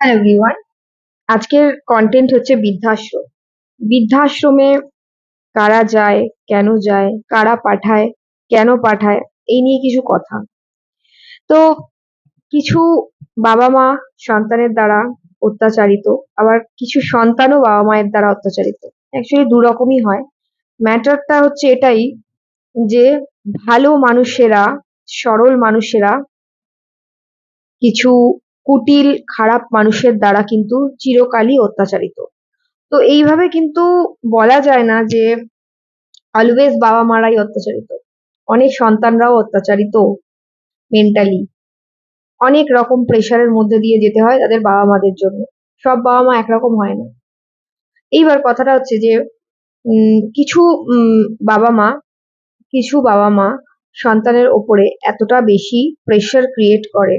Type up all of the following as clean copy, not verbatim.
Hello everyone. আজকের content হচ্ছে বৃদ্ধাশ্রম। বৃদ্ধাশ্রমে কারা যায়, কারা পাঠায়, কেন পাঠায়, এই নিয়ে কিছু কথা। তো কিছু বাবা মা সন্তানের দ্বারা অত্যাচারিত, আবার কিছু সন্তানও বাবা মায়ের দ্বারা অত্যাচারিত। অ্যাকচুয়ালি দু রকমই হয়। ম্যাটারটা হচ্ছে এটাই যে ভালো মানুষেরা, সরল মানুষেরা কিছু কুটিল খারাপ মানুষের দ্বারা কিন্তু চিরকালই অত্যাচারিত। তো এইভাবে কিন্তু বলা যায় না যে অলওয়েজ বাবা মারাই অত্যাচারিত। অনেক সন্তানরাও অত্যাচারিত মেন্টালি। অনেক রকম প্রেশারের মধ্যে দিয়ে যেতে হয় তাদের বাবা মাদের জন্য। সব বাবা মা একরকম হয় না। এইবার কথাটা হচ্ছে যে কিছু উম, বাবা মা কিছু বাবা মা সন্তানের ওপরে এতটা বেশি প্রেশার ক্রিয়েট করে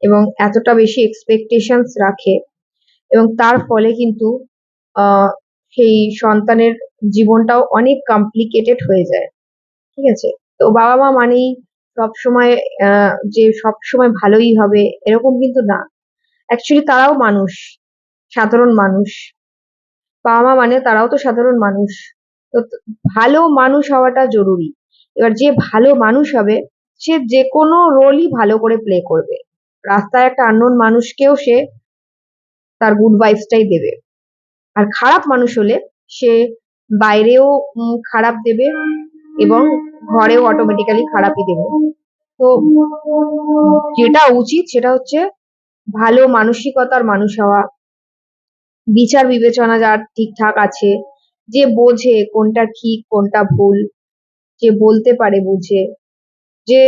এবং এতটা বেশি এক্সপেকটেশনস রাখে এবং তার ফলে কিন্তু আহ সেই সন্তানের জীবনটাও অনেক কমপ্লিকেটেড হয়ে যায়। ঠিক আছে? তো বাবা মা মানেই সবসময় যে সবসময় ভালোই হবে এরকম কিন্তু না। অ্যাকচুয়ালি তারাও মানুষ, সাধারণ মানুষ। বাবা মা মানে তারাও তো সাধারণ মানুষ। তো ভালো মানুষ হওয়াটা জরুরি। এবার যে ভালো মানুষ হবে সে যে কোনো রোলই ভালো করে প্লে করবে। রাস্তায় একটা আননোন মানুষকেও সে তার গুড ভাইবসটাই দেবে। আর খারাপ মানুষ হলে সে বাইরেও খারাপ দেবে এবং ঘরেও অটোমেটিক্যালি খারাপই দেবে। তো যেটা উচিত সেটা হচ্ছে ভালো মানসিকতার মানুষ হওয়া, বিচার বিবেচনা যার ঠিকঠাক আছে, যে বোঝে কোনটা ঠিক কোনটা ভুল, যে বলতে পারে বুঝে, যে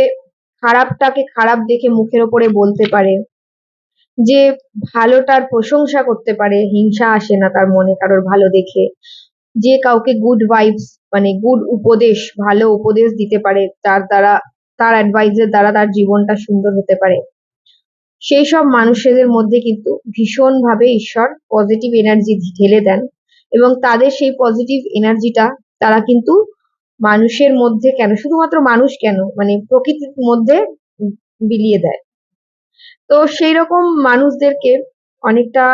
খারাপটাকে খারাপ দেখে মুখের ওপরে বলতে পারে, যে ভালোটার প্রশংসা করতে পারে, হিংসা আসে না তার মনে কারোর ভালো দেখে, যে কাউকে গুড ভাইবস মানে গুড উপদেশ, ভালো উপদেশ দিতে পারে, তার দ্বারা তার অ্যাডভাইসের দ্বারা তার জীবনটা সুন্দর হতে পারে। সেই সব মানুষদের মধ্যে কিন্তু ভীষণভাবে ঈশ্বর পজিটিভ এনার্জি ঢেলে দেন এবং তাদের সেই পজিটিভ এনার্জিটা তারা কিন্তু মানুষের মধ্যে কেন, শুধুমাত্র মানুষ কেন, মানে প্রকৃতির মধ্যে বিলিয়ে দেয়। তো সেই রকম মানুষদেরকে অনেকটা,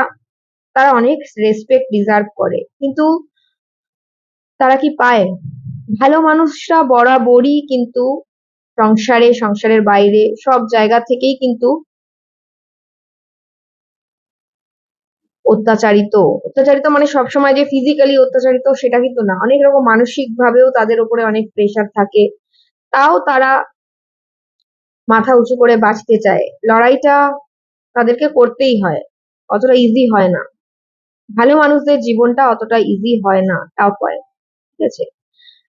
তারা অনেক রেসপেক্ট ডিজার্ভ করে, কিন্তু তারা কি পায়? ভালো মানুষরা বরাবরই কিন্তু সংসারের বাইরে সব জায়গা থেকেই কিন্তু অত্যাচারিত। অত্যাচারিত মানে সবসময় যে ফিজিক্যালি অত্যাচারিত সেটা কিন্তু না, অনেক রকম মানসিক ভাবেও তাদের উপরে অনেক প্রেশার থাকে। তাও তারা মাথা উঁচু করে বাঁচতে চায়। লড়াইটা তাদেরকে করতেই হয়, অতটা ইজি হয় না। ভালো মানুষদের জীবনটা অতটা ইজি হয় না, টাফ হয়। ঠিক আছে?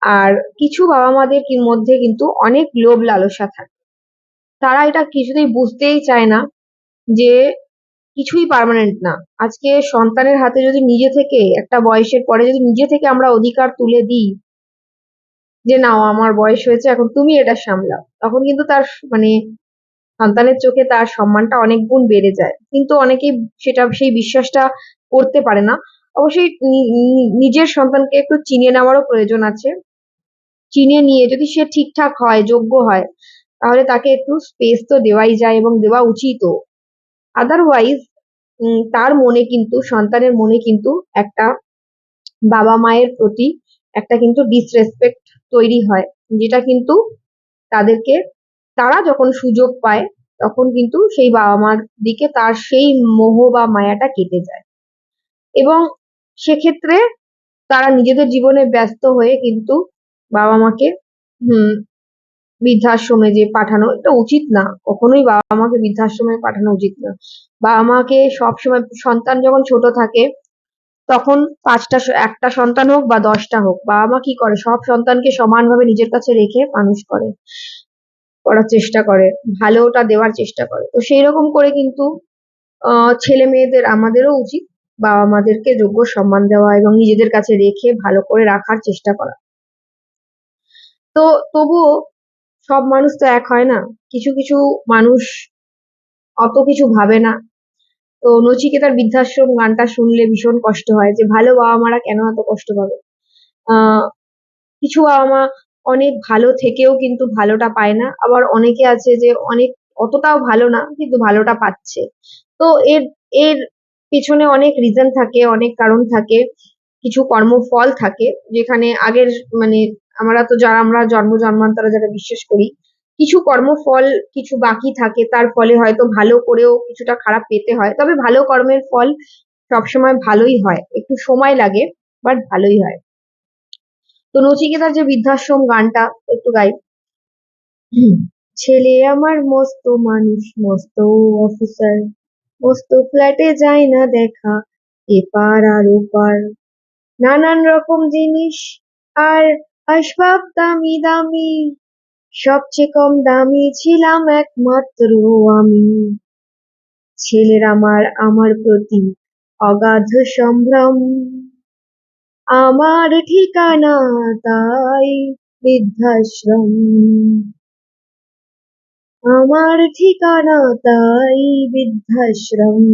আর কিছু বাবা মাদের মধ্যে কিন্তু অনেক লোভ লালসা থাকে। তারা এটা কিছুতেই বুঝতেই চায় না যে কিছুই পার্মানেন্ট না। আজকে সন্তানের হাতে যদি নিজে থেকে একটা বয়সের পরে যদি নিজে থেকে আমরা অধিকার তুলে দিই যে নাও আমার বয়স হয়েছে এখন তুমি এটা সামলাও, তখন কিন্তু তার মানে সন্তানের চোখে তার সম্মানটা অনেক গুণ বেড়ে যায়। কিন্তু অনেকেই সেটা সেই বিশ্বাসটা করতে পারে না। অবশ্যই নিজের সন্তানকে একটু চিনে নেওয়ারও প্রয়োজন আছে। চিনে নিয়ে যদি সে ঠিকঠাক হয়, যোগ্য হয়, তাহলে তাকে একটু স্পেস তো দেওয়াই যায় এবং দেওয়া উচিতও। আদারওয়াইজ তার মনে কিন্তু, সন্তানের মনে কিন্তু একটা বাবা মায়ের প্রতি একটা কিন্তু ডিসরেসপেক্ট তৈরি হয়, যেটা কিন্তু তাদেরকে, তারা যখন সুযোগ পায় তখন কিন্তু সেই বাবা মার দিকে তার সেই মোহ বা মায়াটা কেটে যায় এবং সেক্ষেত্রে তারা নিজেদের জীবনে ব্যস্ত হয়ে কিন্তু বাবা মাকে হুম বৃদ্ধাশ্রমে যে পাঠানো এটা উচিত না। কখনোই বাবা মাকে বৃদ্ধাশ্রমে পাঠানো উচিত না। বাবা মাকে সবসময়, সন্তান যখন ছোট থাকে তখন একটা সন্তান হোক বা 10টা হোক, বাবা মা কি করে সব সন্তানকে সমানভাবে নিজের কাছে রেখে মানুষ করার চেষ্টা করে, ভালোটা দেওয়ার চেষ্টা করে। তো সেই রকম করে কিন্তু ছেলে মেয়েদের আমাদেরও উচিত বাবা মাদেরকে যোগ্য সম্মান দেওয়া এবং নিজেদের কাছে রেখে ভালো করে রাখার চেষ্টা করা। তো তবুও সব মানুষ তো এক হয় না। কিছু কিছু মানুষ অত কিছু ভাবে না। তো নচিকেতার বৃদ্ধাশ্রম গানটা শুনলে ভীষণ কষ্ট হয় যে ভালো বাবা মারা কেন এত কষ্ট পাবে। আহ কিছু বাবা মা অনেক ভালো থেকেও কিন্তু ভালোটা পায় না, আবার অনেকে আছে যে অনেক অতটাও ভালো না কিন্তু ভালোটা পাচ্ছে। তো এর এর পেছনে অনেক রিজন থাকে, অনেক কারণ থাকে, কিছু কর্মফল থাকে, যেখানে আগের মানে আমরা জন্ম জন্মান্তরে যারা বিশ্বাস করি, কিছু কর্মফল কিছু বাকি থাকে, তার ফলে হয়তো ভালো করেও কিছুটা খারাপ পেতে হয়, তবে ভালো কর্মের ফল সবসময় ভালোই হয়, একটু সময় লাগে বাট ভালোই হয়। তো নচিকেতার যে বৃদ্ধাশ্রম গানটা একটু গাই। ছেলে আমার মস্ত মানুষ, মস্ত অফিসার, মস্ত ফ্ল্যাটে যায় না দেখা, এপার আর ওপার, নানান রকম জিনিস আর আসবাব দামি দামি, সবচেয়ে কম দামি ছিলাম একমাত্র আমি। ছেলের আমার প্রতি অগাধ সম্ভ্রম, আমার ঠিকানা তাই বৃদ্ধাশ্রম, আমার ঠিকানা তাই বৃদ্ধাশ্রম,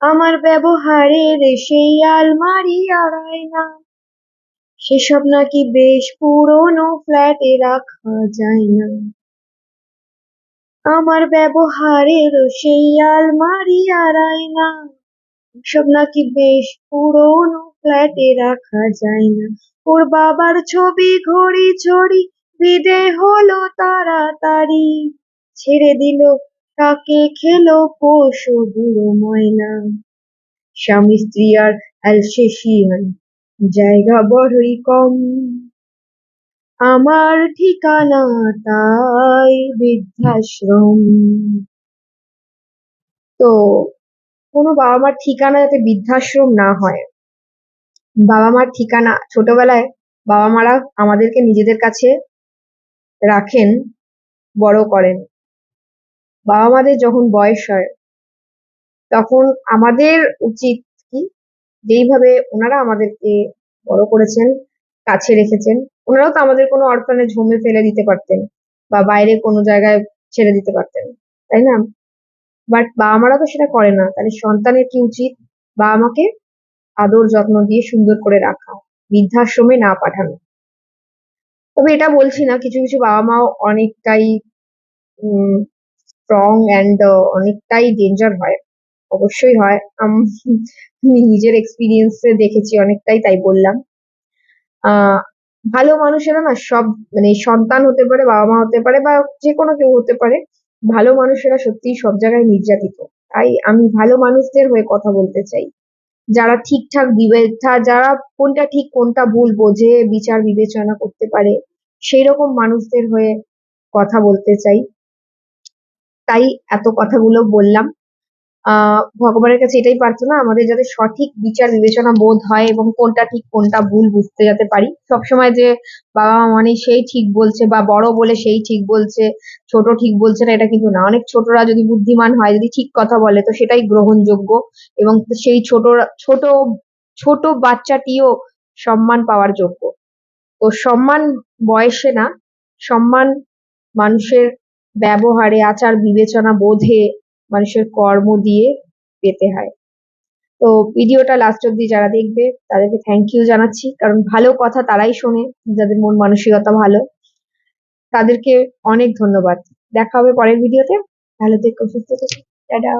আমার ব্যবহারের সেই আলমারি আর আয়না, সেসব নাকি বেশ পুরনো ফ্ল্যাটে রাখা যায় না, আমার ব্যবহারের সেই আলমারি আর আয়না, সব নাকি বেশ পুরনো ফ্ল্যাটে রাখা যায় না। ওর বাবার ছবি ঘড়ি ছড়ি বিদে হলো তাড়াতাড়ি, ছেড়ে দিল তাকে খেলো পোষ বুড়ো ময়না, স্বামী স্ত্রী আর অ্যালসেশিয়ান, জায়গা বড়ই কম, আমার ঠিকানা তাই বৃদ্ধাশ্রম। তো কোনো বাবা মার ঠিকানা যাতে বৃদ্ধাশ্রম না হয়, বাবা মার ঠিকানা ছোটবেলায় বাবা মারা আমাদেরকে নিজেদের কাছে রাখেন, বড় করেন। বাবা মাদের যখন বয়স হয় তখন আমাদের উচিত কি, যেইভাবে ওনারা আমাদেরকে বড় করেছেন, কাছে রেখেছেন, ওনারাও তো আমাদের কোনো অরফানেজ হোমে ফেলে দিতে পারতেন বা বাইরে কোনো জায়গায় ছেড়ে দিতে পারতেন, তাই না? বাট বাবা মারা তো সেটা করে না, তাহলে সন্তানের কি উচিত, বাবা মাকে আদর যত্ন দিয়ে সুন্দর করে রাখা, বৃদ্ধাশ্রমে না পাঠানো। তবে এটা বলছি না, কিছু কিছু বাবা মাও অনেকটাই স্ট্রং অ্যান্ড অনেকটাই ডেঞ্জার হয়, অবশ্যই হয়। আমি নিজের এক্সপিরিয়েন্সে দেখেছি অনেকটাই, তাই বললাম। আহ ভালো মানুষেরা না সব মানে সন্তান হতে পারে, বাবা মা হতে পারে, বা যে কোনো কেউ হতে পারে, ভালো মানুষেরা সত্যিই সব জায়গায় নির্যাতিত। তাই আমি ভালো মানুষদের হয়ে কথা বলতে চাই, যারা ঠিকঠাক বিবেচনা, যারা কোনটা ঠিক কোনটা ভুল বোঝে, বিচার বিবেচনা করতে পারে, সেই রকম মানুষদের হয়ে কথা বলতে চাই। তাই এত কথাগুলো বললাম। ভগবানের কাছে এটাই প্রার্থনা, আমাদের যাতে সঠিক বিচার বিবেচনা বোধ হয় এবং কোনটা ঠিক কোনটা ভুল বুঝতে যাতে পারি। সবসময় যে বাবা মা মানে সেই ঠিক বলছে বা বড় বলে সেই ঠিক বলছে, ছোট ঠিক বলছে না, এটা কিন্তু না। অনেক ছোটরা যদি বুদ্ধিমান হয়, যদি ঠিক কথা বলে, তো সেটাই গ্রহণযোগ্য, এবং সেই ছোট ছোট বাচ্চাটিও সম্মান পাওয়ার যোগ্য। তো সম্মান বয়সে না, সম্মান মানুষের ব্যবহারে, আচার বিবেচনা বোধে, মানুষের কর্ম দিয়ে পেতে হয়। তো ভিডিওটা লাস্ট অব্দি যারা দেখবে তাদেরকে থ্যাংক ইউ জানাচ্ছি, কারণ ভালো কথা তারাই শোনে যাদের মন মানসিকতা ভালো। তাদেরকে অনেক ধন্যবাদ। দেখা হবে পরের ভিডিওতে। ভালো থেকো, সুস্থ থেকো, টাটা।